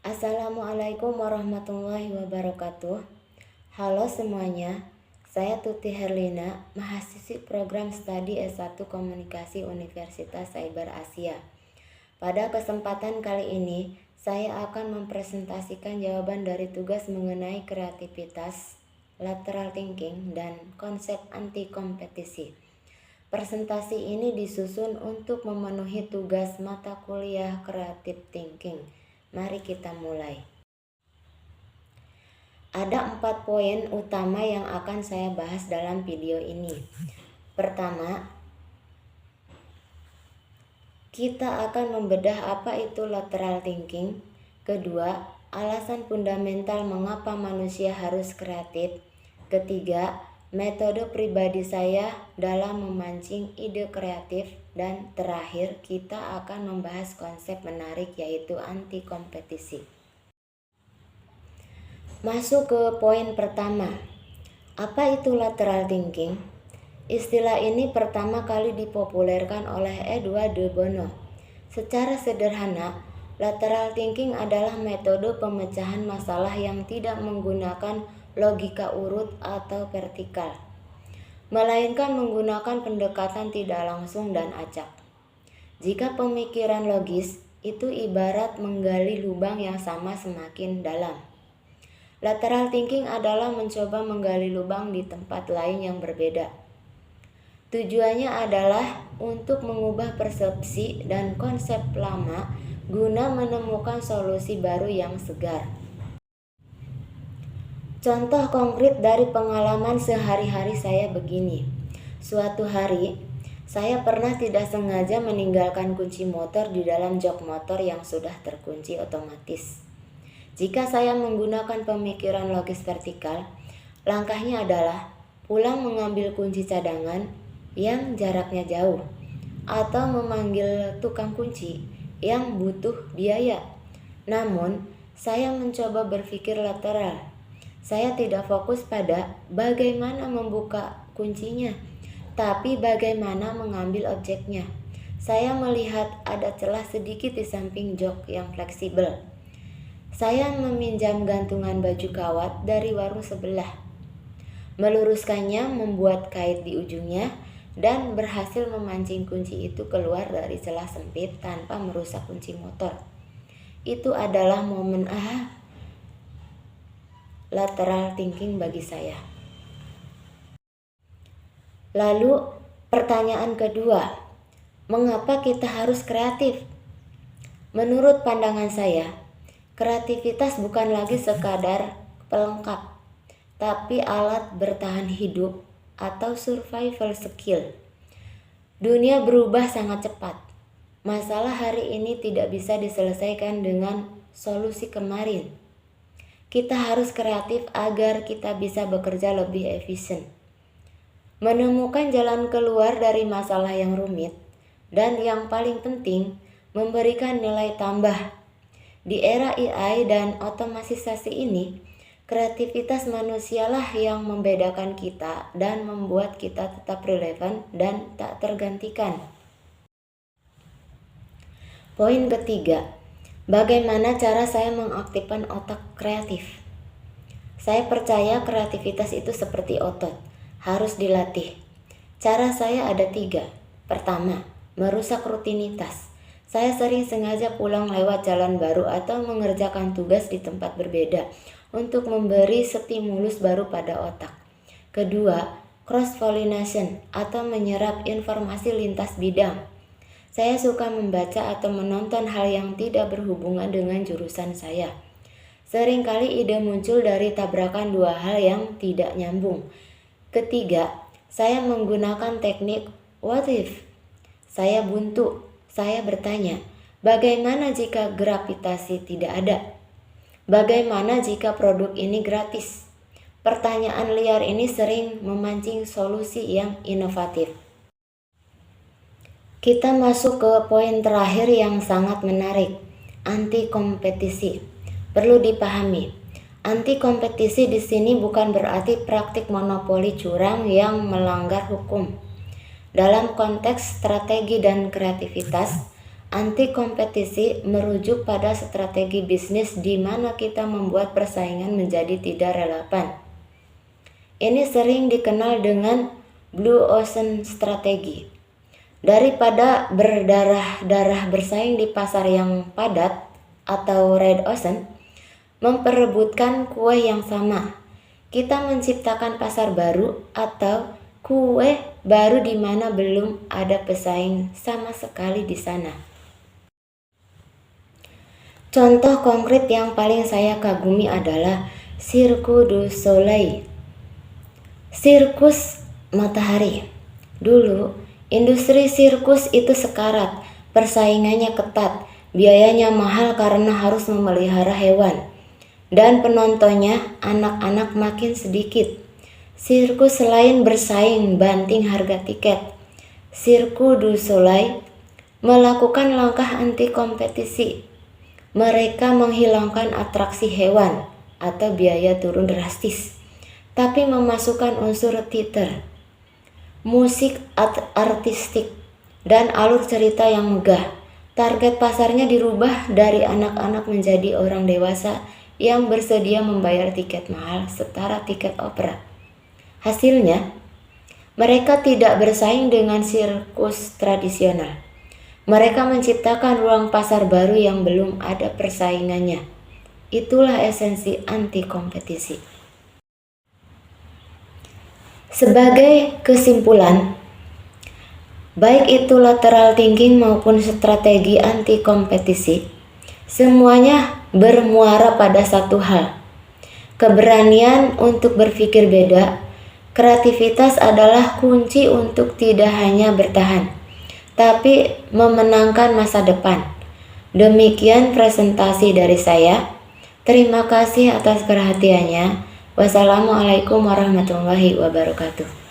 Assalamualaikum warahmatullahi wabarakatuh. Halo semuanya, saya Tuti Herlina, mahasiswi program studi S1 Komunikasi Universitas Cyber Asia. Pada kesempatan kali ini, saya akan mempresentasikan jawaban dari tugas mengenai kreativitas, lateral thinking, dan konsep anti kompetisi. Presentasi ini disusun untuk memenuhi tugas mata kuliah Creative Thinking. Mari kita mulai. Ada 4 poin utama yang akan saya bahas dalam video ini. Pertama, kita akan membedah apa itu lateral thinking. Kedua, alasan fundamental mengapa manusia harus kreatif. Ketiga, metode pribadi saya dalam memancing ide kreatif. Dan terakhir, kita akan membahas konsep menarik yaitu anti kompetisi. Masuk ke poin pertama. Apa itu lateral thinking? Istilah ini pertama kali dipopulerkan oleh Edward de Bono. Secara sederhana, lateral thinking adalah metode pemecahan masalah yang tidak menggunakan logika urut atau vertikal, melainkan menggunakan pendekatan tidak langsung dan acak. Jika pemikiran logis itu ibarat menggali lubang yang sama semakin dalam, lateral thinking adalah mencoba menggali lubang di tempat lain yang berbeda. Tujuannya adalah untuk mengubah persepsi dan konsep lama guna menemukan solusi baru yang segar. Contoh konkret dari pengalaman sehari-hari saya begini. Suatu hari, saya pernah tidak sengaja meninggalkan kunci motor di dalam jok motor yang sudah terkunci otomatis. Jika saya menggunakan pemikiran logis vertikal, langkahnya adalah pulang mengambil kunci cadangan yang jaraknya jauh, atau memanggil tukang kunci yang butuh biaya. Namun, saya mencoba berpikir lateral. Saya tidak fokus pada bagaimana membuka kuncinya, tapi bagaimana mengambil objeknya. Saya melihat ada celah sedikit di samping jok yang fleksibel. Saya meminjam gantungan baju kawat dari warung sebelah, meluruskannya, membuat kait di ujungnya, dan berhasil memancing kunci itu keluar dari celah sempit tanpa merusak kunci motor. Itu adalah momen lateral thinking bagi saya. Lalu pertanyaan kedua, mengapa kita harus kreatif? Menurut pandangan saya, kreativitas bukan lagi sekadar pelengkap, tapi alat bertahan hidup atau survival skill. Dunia berubah sangat cepat. Masalah hari ini tidak bisa diselesaikan dengan solusi kemarin. Kita harus kreatif agar kita bisa bekerja lebih efisien, menemukan jalan keluar dari masalah yang rumit, dan yang paling penting, memberikan nilai tambah. Di era AI dan otomatisasi ini, kreativitas manusialah yang membedakan kita dan membuat kita tetap relevan dan tak tergantikan. Poin ketiga, bagaimana cara saya mengaktifkan otak kreatif? Saya percaya kreativitas itu seperti otot, harus dilatih. Cara saya ada 3. Pertama, merusak rutinitas. Saya sering sengaja pulang lewat jalan baru atau mengerjakan tugas di tempat berbeda untuk memberi stimulus baru pada otak. Kedua, cross-pollination atau menyerap informasi lintas bidang. Saya suka membaca atau menonton hal yang tidak berhubungan dengan jurusan saya. Seringkali ide muncul dari tabrakan 2 hal yang tidak nyambung. Ketiga, saya menggunakan teknik what if. Saya buntu. Saya bertanya, bagaimana jika gravitasi tidak ada? Bagaimana jika produk ini gratis? Pertanyaan liar ini sering memancing solusi yang inovatif. Kita masuk ke poin terakhir yang sangat menarik, anti kompetisi. Perlu dipahami, anti kompetisi di sini bukan berarti praktik monopoli curang yang melanggar hukum. Dalam konteks strategi dan kreativitas, Anti kompetisi merujuk pada strategi bisnis di mana kita membuat persaingan menjadi tidak relevan. Ini sering dikenal dengan Blue Ocean strategi. Daripada berdarah-darah bersaing di pasar yang padat atau Red Ocean, memperebutkan kue yang sama, kita menciptakan pasar baru atau kue baru di mana belum ada pesaing sama sekali di sana. Contoh konkret yang paling saya kagumi adalah Cirque du Soleil, sirkus matahari. Dulu, industri sirkus itu sekarat, persaingannya ketat, biayanya mahal karena harus memelihara hewan, dan penontonnya anak-anak makin sedikit. Sirkus selain bersaing banting harga tiket, Cirque du Soleil melakukan langkah anti kompetisi. Mereka menghilangkan atraksi hewan atau biaya turun drastis, tapi memasukkan unsur teater, musik artistik, dan alur cerita yang megah. Target pasarnya dirubah dari anak-anak menjadi orang dewasa yang bersedia membayar tiket mahal setara tiket opera. Hasilnya, mereka tidak bersaing dengan sirkus tradisional. Mereka menciptakan ruang pasar baru yang belum ada persaingannya. Itulah esensi anti kompetisi. Sebagai kesimpulan, baik itu lateral thinking maupun strategi anti kompetisi, semuanya bermuara pada satu hal: keberanian untuk berpikir beda. Kreativitas adalah kunci untuk tidak hanya bertahan, tapi memenangkan masa depan. Demikian presentasi dari saya. Terima kasih atas perhatiannya. Wassalamualaikum warahmatullahi wabarakatuh.